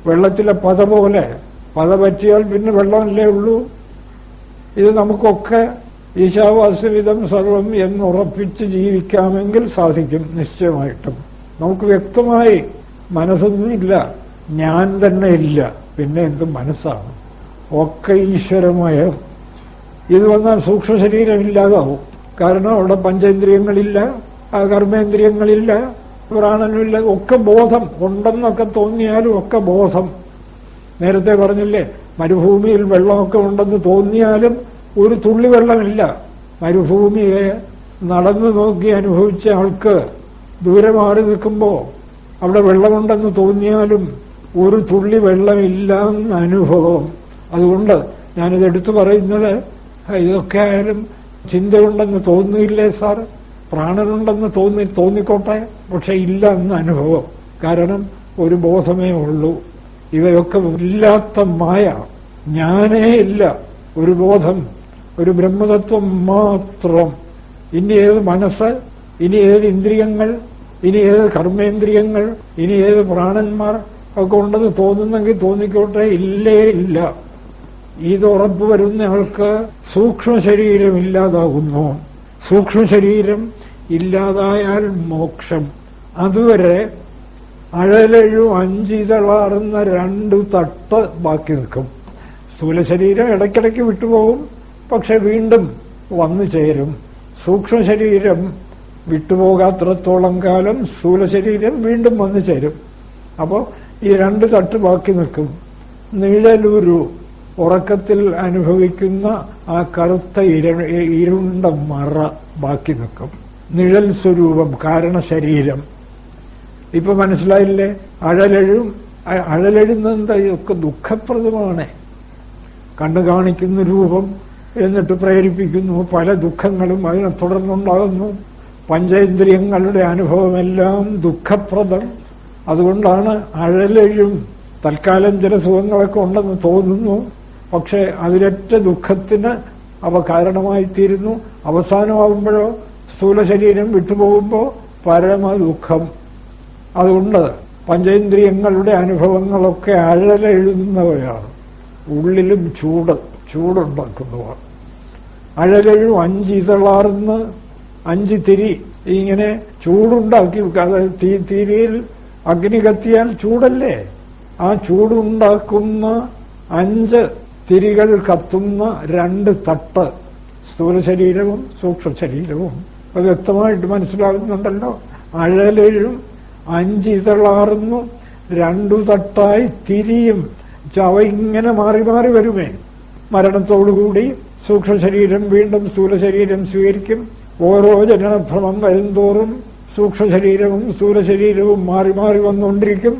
വെള്ളത്തിലെ പത പോലെ. പത പറ്റിയാൽ പിന്നെ വെള്ളമല്ലേ ഉള്ളൂ. ഇത് നമുക്കൊക്കെ ഈശാവാസ്യവിധം സർവം എന്നുറപ്പിച്ച് ജീവിക്കാമെങ്കിൽ സാധിക്കും. നിശ്ചയമായിട്ടും നമുക്ക് വ്യക്തമായി മനസ്സൊന്നുമില്ല, ഞാൻ തന്നെ ഇല്ല, പിന്നെ എന്ത് മനസ്സാണ്? ഒക്കെ ഈശ്വരമയം. ഇത് വന്നാൽ സൂക്ഷ്മ ശരീരമില്ലാതാവും. കാരണം അവിടെ പഞ്ചേന്ദ്രിയങ്ങളില്ല, കർമ്മേന്ദ്രിയങ്ങളില്ല, പ്രാണനുമില്ല. ഒക്കെ ബോധം ഉണ്ടെന്നൊക്കെ തോന്നിയാലും ഒക്കെ ബോധം. നേരത്തെ പറഞ്ഞില്ലേ, മരുഭൂമിയിൽ വെള്ളമൊക്കെ ഉണ്ടെന്ന് തോന്നിയാലും ഒരു തുള്ളി വെള്ളമില്ല. മരുഭൂമിയെ നടന്നു നോക്കി അനുഭവിച്ച ആൾക്ക് ദൂരെ മാറി നിൽക്കുമ്പോൾ അവിടെ വെള്ളമുണ്ടെന്ന് തോന്നിയാലും ഒരു തുള്ളി വെള്ളമില്ല എന്ന അനുഭവം. അതുകൊണ്ട് ഞാനിത് എടുത്തു പറയുന്നത്, ഇതൊക്കെ ആയാലും ചിന്തയുണ്ടെന്ന് തോന്നിയില്ലേ സാർ, പ്രാണനുണ്ടെന്ന് തോന്നിക്കോട്ടെ, പക്ഷെ ഇല്ല എന്ന അനുഭവം. കാരണം ഒരു ബോധമേ ഉള്ളൂ. ഇവയൊക്കെ ഇല്ലാത്ത മായ, ഞാനേ ഇല്ല, ഒരു ബോധം, ഒരു ബ്രഹ്മതത്വം മാത്രം. ഇനി ഏത് മനസ്സ്, ഇനി ഏത് ഇന്ദ്രിയങ്ങൾ, ഇനി ഏത് കർമ്മേന്ദ്രിയങ്ങൾ, ഇനി ഏത് പ്രാണന്മാർ ഒക്കെ ഉണ്ടെന്ന് തോന്നുന്നെങ്കിൽ തോന്നിക്കോട്ടെ, ഇല്ലേ ഇല്ല. ഇത് ഉറപ്പു വരുന്ന ആൾക്ക് സൂക്ഷ്മ ശരീരം ഇല്ലാതാകുന്നു. സൂക്ഷ്മ ശരീരം ഇല്ലാതായാൽ മോക്ഷം. അതുവരെ അഴലഴും അഞ്ചിതളാറുന്ന 2 തട്ട് ബാക്കി നിൽക്കും. സ്ഥൂലശരീരം ഇടയ്ക്കിടയ്ക്ക് വിട്ടുപോകും, പക്ഷെ വീണ്ടും വന്നു ചേരും. സൂക്ഷ്മ ശരീരം വിട്ടുപോകാത്രത്തോളം കാലം സ്ഥൂലശരീരം വീണ്ടും വന്നു ചേരും. അപ്പോൾ ഈ 2 തട്ട് ബാക്കി നിൽക്കും. നിഴലുരു, ഉറക്കത്തിൽ അനുഭവിക്കുന്ന ആ കറുത്ത ഇരുണ്ട മറ ബാക്കി നിൽക്കും. നിഴൽ സ്വരൂപം, കാരണശരീരം. ഇപ്പൊ മനസ്സിലായില്ലേ? അഴലെഴുന്നെന്താ? ഇതൊക്കെ ദുഃഖപ്രദമാണ്. കണ്ടു കാണിക്കുന്ന രൂപം, എന്നിട്ട് പ്രേരിപ്പിക്കുന്നു പല ദുഃഖങ്ങളും അതിനെ തുടർന്നുണ്ടാകുന്നു. പഞ്ചേന്ദ്രിയങ്ങളുടെ അനുഭവമെല്ലാം ദുഃഖപ്രദം. അതുകൊണ്ടാണ് അഴലെഴും. തൽക്കാലം ചില സുഖങ്ങളൊക്കെ ഉണ്ടെന്ന് തോന്നുന്നു, പക്ഷെ അതിലൊറ്റ ദുഃഖത്തിന് അവ കാരണമായിത്തീരുന്നു. അവസാനമാകുമ്പോഴോ സ്ഥൂലശരീരം വിട്ടുപോകുമ്പോൾ പരമ ദുഃഖം. അതുകൊണ്ട് പഞ്ചേന്ദ്രിയങ്ങളുടെ അനുഭവങ്ങളൊക്കെ അഴലെഴുതുന്നവയാണ്. ഉള്ളിലും ചൂടുണ്ടാക്കുന്നവ. അഴലെഴും 5 ഇതളാർന്ന് 5 തിരി ഇങ്ങനെ ചൂടുണ്ടാക്കി. അതായത് തിരിയിൽ അഗ്നി കത്തിയാൽ ചൂടല്ലേ? ആ ചൂടുണ്ടാക്കുന്ന 5 തിരികൾ കത്തുന്ന 2 തട്ട്, സ്ഥൂലശരീരവും സൂക്ഷ്മ ശരീരവും. അത് വ്യക്തമായിട്ട് മനസ്സിലാകുന്നുണ്ടല്ലോ. അഴലെഴും 5 ഇതളാറുന്നു 2 തട്ടായി തിരിയും. അവ ഇങ്ങനെ മാറി മാറി വരുമേ. മരണത്തോടുകൂടി സൂക്ഷ്മശരീരം വീണ്ടും സ്ഥൂലശരീരം സ്വീകരിക്കും. ഓരോ ജനനഭ്രമം വരുംതോറും സൂക്ഷ്മശരീരവും സ്ഥൂലശരീരവും മാറി മാറി വന്നുകൊണ്ടിരിക്കും.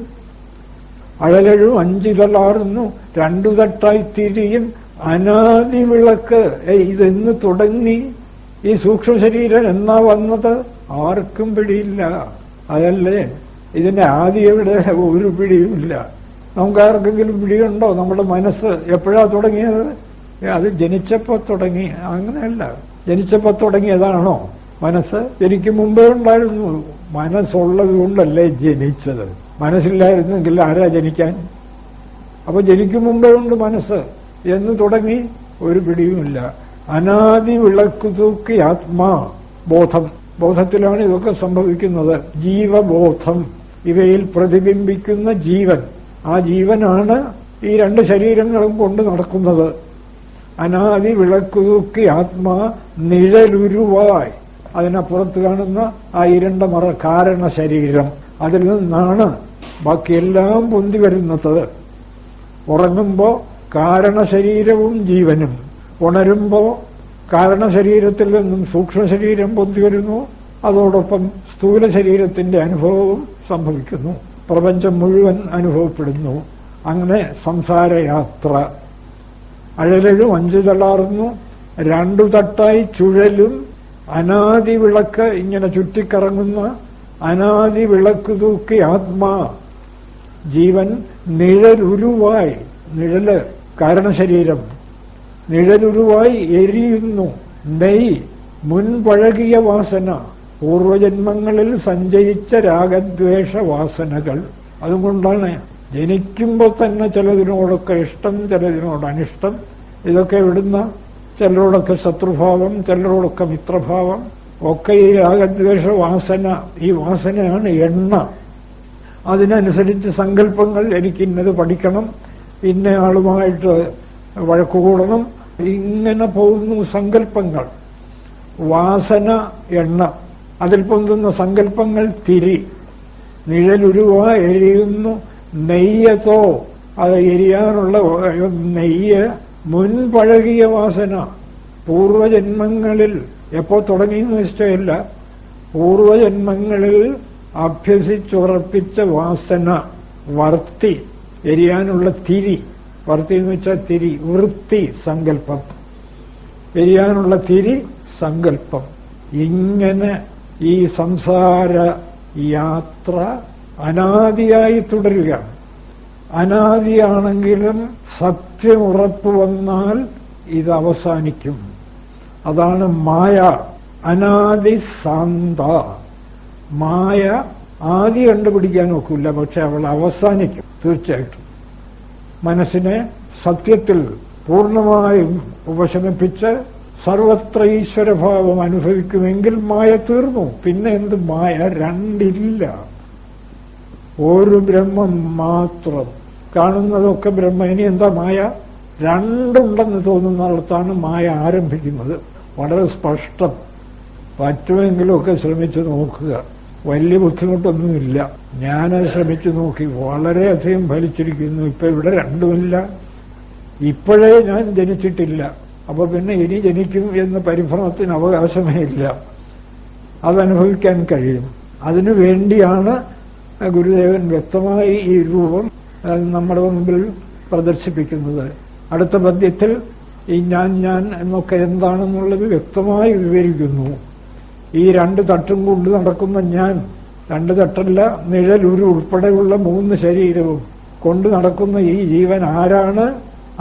അഴലെഴും 5 ഇതളാറുന്നു 2 തട്ടായി തിരിയും. അനാദി വിളക്ക്. ഇതെന്ന് തുടങ്ങി? ഈ സൂക്ഷ്മശരീരം എന്നാ വന്നത്? ആർക്കും പിടിയില്ല. അതല്ലേ ഇതിന്റെ ആദി എവിടെ? ഒരു പിടിയുമില്ല. നമുക്കാർക്കെങ്കിലും പിടിയുണ്ടോ? നമ്മുടെ മനസ്സ് എപ്പോഴാ തുടങ്ങിയത്? അത് ജനിച്ചപ്പോ തുടങ്ങി. അങ്ങനെയല്ല, ജനിച്ചപ്പോ തുടങ്ങിയതാണോ മനസ്സ്? ജനിക്കും മുമ്പേ ഉണ്ടായിരുന്നു. മനസ്സുള്ളത് കൊണ്ടല്ലേ ജനിച്ചത്. മനസ്സില്ലായിരുന്നെങ്കിൽ ആരാ ജനിക്കാൻ? അപ്പൊ ജനിക്കും മുമ്പേ ഉണ്ട് മനസ്സ്. എന്ന് തുടങ്ങി? ഒരു പിടിയുമില്ല. അനാദി വിളക്കു തൂക്കി ആത്മാ, ബോധം. ബോധത്തിലാണ് ഇതൊക്കെ സംഭവിക്കുന്നത്. ജീവബോധം, ഇവയിൽ പ്രതിബിംബിക്കുന്ന ജീവൻ. ആ ജീവനാണ് ഈ 2 ശരീരങ്ങളും കൊണ്ട് നടക്കുന്നത്. അനാദി വിളക്കു തൂക്കി ആത്മാ നിഴലുരുവായി. അതിനപ്പുറത്ത് കാണുന്ന ആ ഇരുണ്ട മറ കാരണ ശരീരം. അതിൽ നിന്നാണ് ബാക്കിയെല്ലാം പൊന്തി വരുന്നത്. ഉറങ്ങുമ്പോ കാരണശരീരവും ജീവനും, ഉണരുമ്പോ കാരണശരീരത്തിൽ നിന്നും സൂക്ഷ്മശരീരം പൊന്തി വരുന്നു. അതോടൊപ്പം സ്ഥൂല ശരീരത്തിന്റെ അനുഭവവും സംഭവിക്കുന്നു. പ്രപഞ്ചം മുഴുവൻ അനുഭവപ്പെടുന്നു. അങ്ങനെ സംസാരയാത്ര. അഴലെഴും 5 തളാറുന്നു 2 തട്ടായി ചുഴലും. അനാദി വിളക്ക്, ഇങ്ങനെ ചുറ്റിക്കറങ്ങുന്ന അനാദി വിളക്ക് തൂക്കി ആത്മാ, ജീവൻ നിഴലുരുവായി. നിഴല് കാരണശരീരം. നിഴലുരുവായി എരിയുന്നു. നെയ് മുൻപഴകിയ വാസന, പൂർവജന്മങ്ങളിൽ സഞ്ചയിച്ച രാഗദ്വേഷ വാസനകൾ. അതുകൊണ്ടാണ് ജനിക്കുമ്പോൾ തന്നെ ചിലതിനോടൊക്കെ ഇഷ്ടം, ചിലതിനോട് അനിഷ്ടം. ഇതൊക്കെ എവിടുന്ന? ചിലരോടൊക്കെ ശത്രുഭാവം, ചിലരോടൊക്കെ മിത്രഭാവം, ഒക്കെ ഈ രാഗദ്വേഷ വാസന. ഈ വാസനയാണ് എണ്ണ. അതിനനുസരിച്ച് സങ്കല്പങ്ങൾ. എനിക്കിന്നത് പഠിക്കണം, ഇന്നയാളുമായിട്ട് വഴക്കുകൂടണം, ഇങ്ങനെ പോകുന്നു സങ്കല്പങ്ങൾ. വാസന എണ്ണ. അതിൽ പൊന്തുന്ന സങ്കല്പങ്ങൾ തിരി. നിഴലുരുവ എരിയുന്നു നെയ്യത്തോ. അത് എരിയാനുള്ള നെയ്യ് മുൻപഴകിയ വാസന. പൂർവജന്മങ്ങളിൽ എപ്പോ തുടങ്ങിയെന്ന് നിശ്ചയമില്ല. പൂർവജന്മങ്ങളിൽ അഭ്യസിച്ചുറപ്പിച്ച വാസന, വർത്തി, എരിയാനുള്ള തിരി. വർത്തി എന്ന് വെച്ചാൽ തിരി, വൃത്തി, സങ്കല്പം. എരിയാനുള്ള തിരി, സങ്കല്പം. ഇങ്ങനെ ഈ സംസാര യാത്ര അനാദിയായി തുടരുകയാണ്. അനാദിയാണെങ്കിലും സത്യം ഉറപ്പു വന്നാൽ ഇത് അവസാനിക്കും. അതാണ് മായ. അനാദി സാന്ത. മായ ആദി കണ്ടുപിടിക്കാൻ ഒക്കില്ല, പക്ഷെ അവൾ അവസാനിക്കും തീർച്ചയായിട്ടും. മനസ്സിനെ സത്യത്തിൽ പൂർണ്ണമായും ഉപശമിപ്പിച്ച് സർവത്ര ഈശ്വരഭാവം അനുഭവിക്കുമെങ്കിൽ മായ തീർന്നു. പിന്നെ എന്ത് മായ? രണ്ടില്ല, ഒരു ബ്രഹ്മം മാത്രം. കാണുന്നതൊക്കെ ബ്രഹ്മ. ഇനി എന്താ മായ? രണ്ടുണ്ടെന്ന് തോന്നുന്നിടത്താണ് മായ ആരംഭിക്കുന്നത്. വളരെ സ്പഷ്ടം. പറ്റുമെങ്കിലുമൊക്കെ ശ്രമിച്ചു നോക്കുക. വലിയ ബുദ്ധിമുട്ടൊന്നുമില്ല. ഞാനത് ശ്രമിച്ചു നോക്കി, വളരെയധികം ഫലിച്ചിരിക്കുന്നു. ഇപ്പൊ ഇവിടെ രണ്ടുമില്ല. ഇപ്പോഴേ ഞാൻ ജനിച്ചിട്ടില്ല, അപ്പൊ പിന്നെ ഇനി ജനിക്കും എന്ന പരിഭ്രമത്തിന് അവകാശമേ ഇല്ല. അതനുഭവിക്കാൻ കഴിയും. അതിനു വേണ്ടിയാണ് ഗുരുദേവൻ വ്യക്തമായി ഈ രൂപം നമ്മുടെ മുമ്പിൽ പ്രദർശിപ്പിക്കുന്നത്. അടുത്ത പദ്യത്തിൽ ഈ ഞാൻ എന്നൊക്കെ എന്താണെന്നുള്ളത് വ്യക്തമായി വിവരിക്കുന്നു. ഈ രണ്ട് തട്ടും കൊണ്ട് നടക്കുന്ന ഞാൻ, രണ്ട് തട്ടല്ല, നിഴലുരു ഉൾപ്പെടെയുള്ള 3 ശരീരവും കൊണ്ട് നടക്കുന്ന ഈ ജീവൻ ആരാണ്?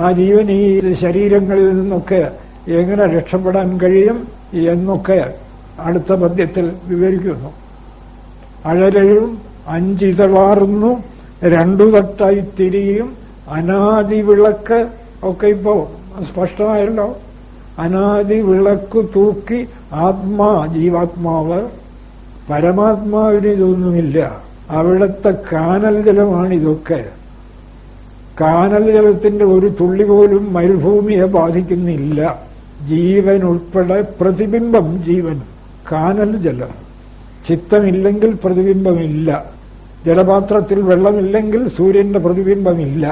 ആ ജീവൻ ഈ ശരീരങ്ങളിൽ നിന്നൊക്കെ എങ്ങനെ രക്ഷപ്പെടാൻ കഴിയും എന്നൊക്കെ അടുത്ത പദ്യത്തിൽ വിവരിക്കുന്നു. അഴലും 5 ഇതളാറുന്നു, 2 തട്ടായി തിരിയും, അനാദി വിളക്ക് ഒക്കെ ഇപ്പോ സ്പഷ്ടമായല്ലോ. അനാദി വിളക്ക് തൂക്കി ആത്മാ, ജീവാത്മാവ്, പരമാത്മാവിന് ഇതൊന്നുമില്ല. അവിടുത്തെ കാനൽ ജലമാണിതൊക്കെ. കാനൽ ജലത്തിന്റെ ഒരു തുള്ളി പോലും മരുഭൂമിയെ ബാധിക്കുന്നില്ല. ജീവൻ ഉൾപ്പെടെ പ്രതിബിംബം. ജീവൻ കാനൽ ജലം. ചിത്തമില്ലെങ്കിൽ പ്രതിബിംബമില്ല. ജലപാത്രത്തിൽ വെള്ളമില്ലെങ്കിൽ സൂര്യന്റെ പ്രതിബിംബമില്ല.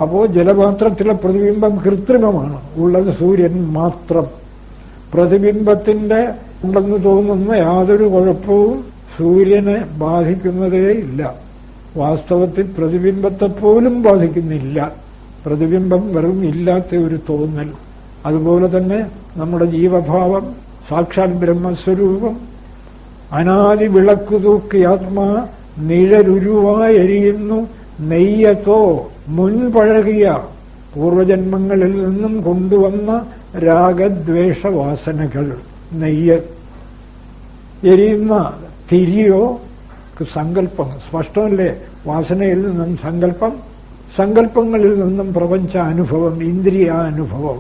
അപ്പോ ജലപാത്രത്തിലെ പ്രതിബിംബം കൃത്രിമമാണ്. ഉള്ളത് സൂര്യൻ മാത്രം. പ്രതിബിംബത്തിന്റെ ഉണ്ടെന്ന് തോന്നുന്ന യാതൊരു കുഴപ്പവും സൂര്യനെ ബാധിക്കുന്നതേയില്ല. വാസ്തവത്തിൽ പ്രതിബിംബത്തെപ്പോലും ബാധിക്കുന്നില്ല. പ്രതിബിംബം വെറും ഇല്ലാത്ത ഒരു തോന്നൽ. അതുപോലെ തന്നെ നമ്മുടെ ജീവഭാവം, സാക്ഷാൽ ബ്രഹ്മസ്വരൂപം, അനാദി വിളക്കു തൂക്കി ആത്മാ നിഴലുരുവായി എരിയുന്നു നെയ്യത്തോ. മുൻപഴകിയ പൂർവജന്മങ്ങളിൽ നിന്നും കൊണ്ടുവന്ന രാഗദ്വേഷവാസനകൾ. നെയ്യ് എരിയുന്ന തിരിയോ സങ്കല്പം. സ്പഷ്ടമല്ലേ? വാസനയിൽ നിന്നും സങ്കല്പം, സങ്കല്പങ്ങളിൽ നിന്നും പ്രപഞ്ചാനുഭവം, ഇന്ദ്രിയാനുഭവം.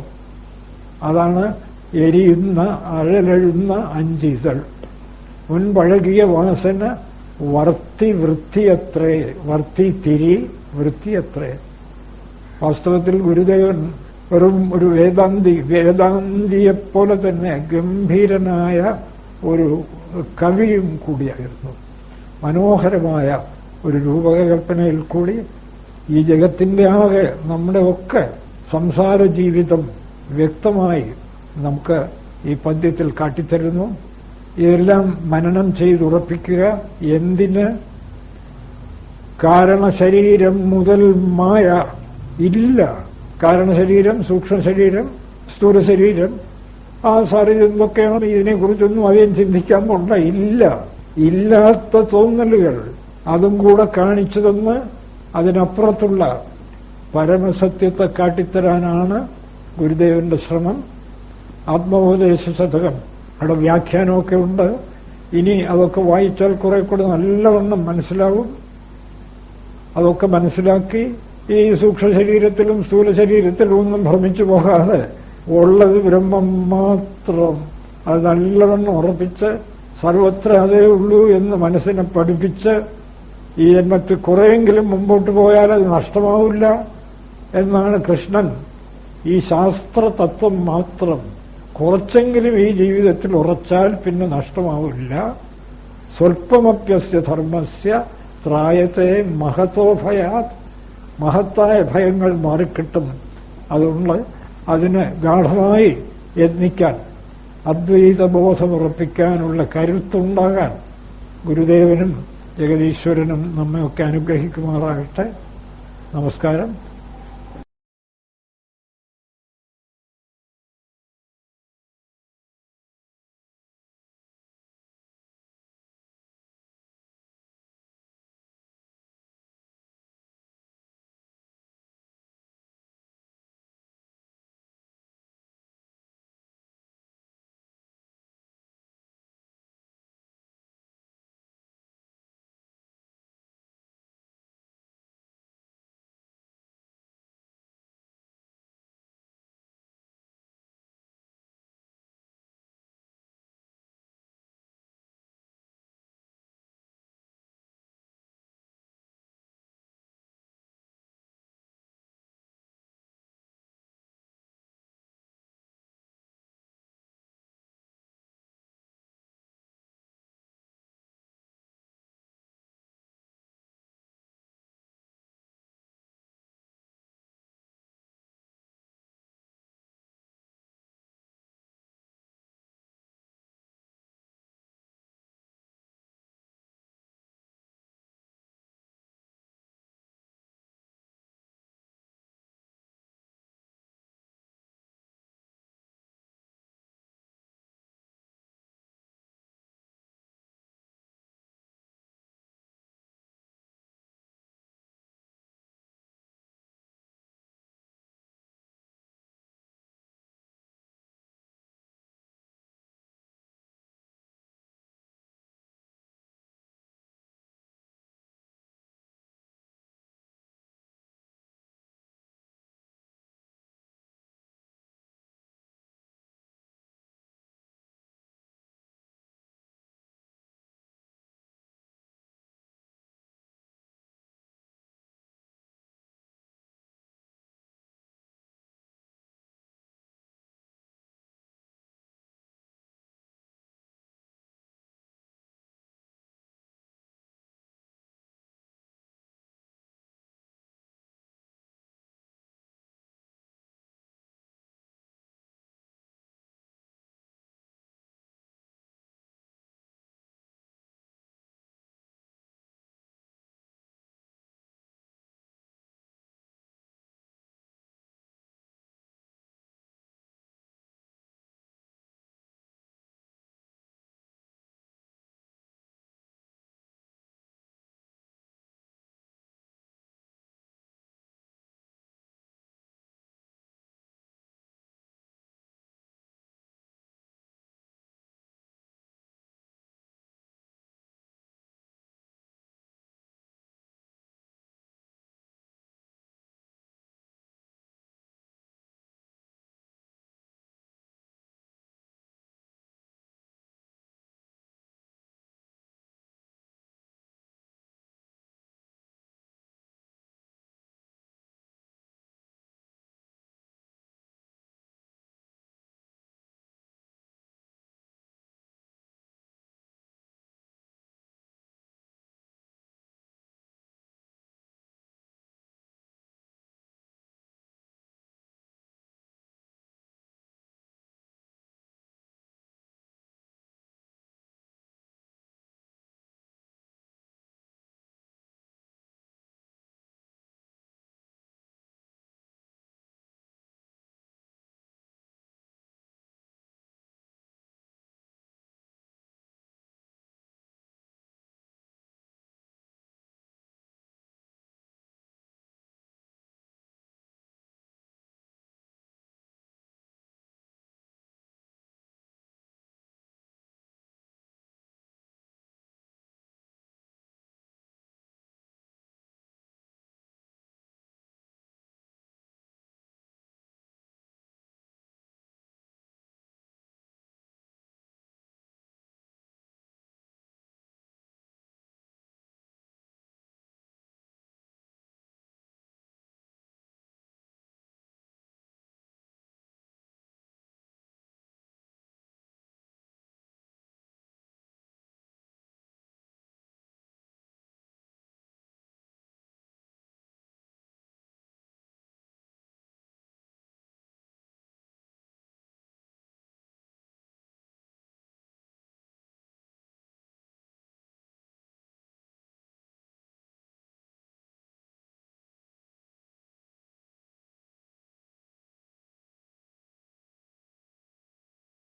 അതാണ് എരിയുന്ന അഴലെഴുന്ന 5 ഇതൾ. മുൻപഴകിയ വാസന വർത്തി വൃത്തിയത്രേ. വർത്തി തിരി, വൃത്തിയത്രേ. വാസ്തവത്തിൽ ഗുരുദേവൻ വെറും ഒരു വേദാന്തിയെപ്പോലെ തന്നെ ഗംഭീരനായ ഒരു കവിയും കൂടിയായിരുന്നു. മനോഹരമായ ഒരു രൂപകൽപ്പനയിൽ കൂടി ഈ ജഗത്തിന്റെ ആകെ നമ്മുടെ ഒക്കെ സംസാര ജീവിതം വ്യക്തമായി നമുക്ക് ഈ പദ്യത്തിൽ കാട്ടിത്തരുന്നു. ഇതെല്ലാം മനനം ചെയ്തുറപ്പിക്കുക. എന്തിന്? കാരണശരീരം മുതൽ മായ ഇല്ല. കാരണശരീരം, സൂക്ഷ്മശരീരം, സ്ഥൂലശരീരം, ആ സാറി എന്തൊക്കെയാണ്, ഇതിനെക്കുറിച്ചൊന്നും അധികം ചിന്തിക്കാൻ പോണ്ട. ഇല്ല. ഇല്ലാത്ത തോന്നലുകൾ അതും കൂടെ കാണിച്ചു തന്ന് അതിനപ്പുറത്തുള്ള പരമസത്യത്തെ കാട്ടിത്തരാനാണ് ഗുരുദേവന്റെ ശ്രമം. ആത്മോപദേശ ശതകം അവിടെ വ്യാഖ്യാനമൊക്കെ ഉണ്ട്. ഇനി അതൊക്കെ വായിച്ചാൽ കുറെ കൂടെ നല്ലവണ്ണം മനസ്സിലാവും. അതൊക്കെ മനസ്സിലാക്കി ഈ സൂക്ഷ്മ ശരീരത്തിലും സ്ഥൂല ശരീരത്തിലും ഒന്നും ഭ്രമിച്ചു പോകാതെ ഉള്ളത് ബ്രഹ്മം മാത്രം അത് നല്ലവണ്ണം ഉറപ്പിച്ച് സർവത്ര അതേ ഉള്ളൂ എന്ന് മനസ്സിനെ പഠിപ്പിച്ച് ഈ ജന്മത്തിൽ കുറെയെങ്കിലും മുമ്പോട്ട് പോയാൽ അത് നഷ്ടമാവില്ല എന്നാണ് കൃഷ്ണൻ ഈ ശാസ്ത്രതത്വം മാത്രം കുറച്ചെങ്കിലും ഈ ജീവിതത്തിൽ ഉറച്ചാൽ പിന്നെ നഷ്ടമാവില്ല. സ്വൽപ്പമപ്യസ്യ ധർമ്മസ്യ ത്രായത്തെ മഹതോ ഭയാത്, മഹത്തായ ഭയങ്ങൾ മാറിക്കിട്ടും. അതുകൊണ്ട് അതിന് ഗാഠമായി യത്നിക്കാൻ, അദ്വൈതബോധമുറപ്പിക്കാനുള്ള കരുത്തുണ്ടാകാൻ ഗുരുദേവനും ജഗദീശ്വരനും നമ്മയൊക്കെ അനുഗ്രഹിക്കുമാറാകട്ടെ. നമസ്കാരം.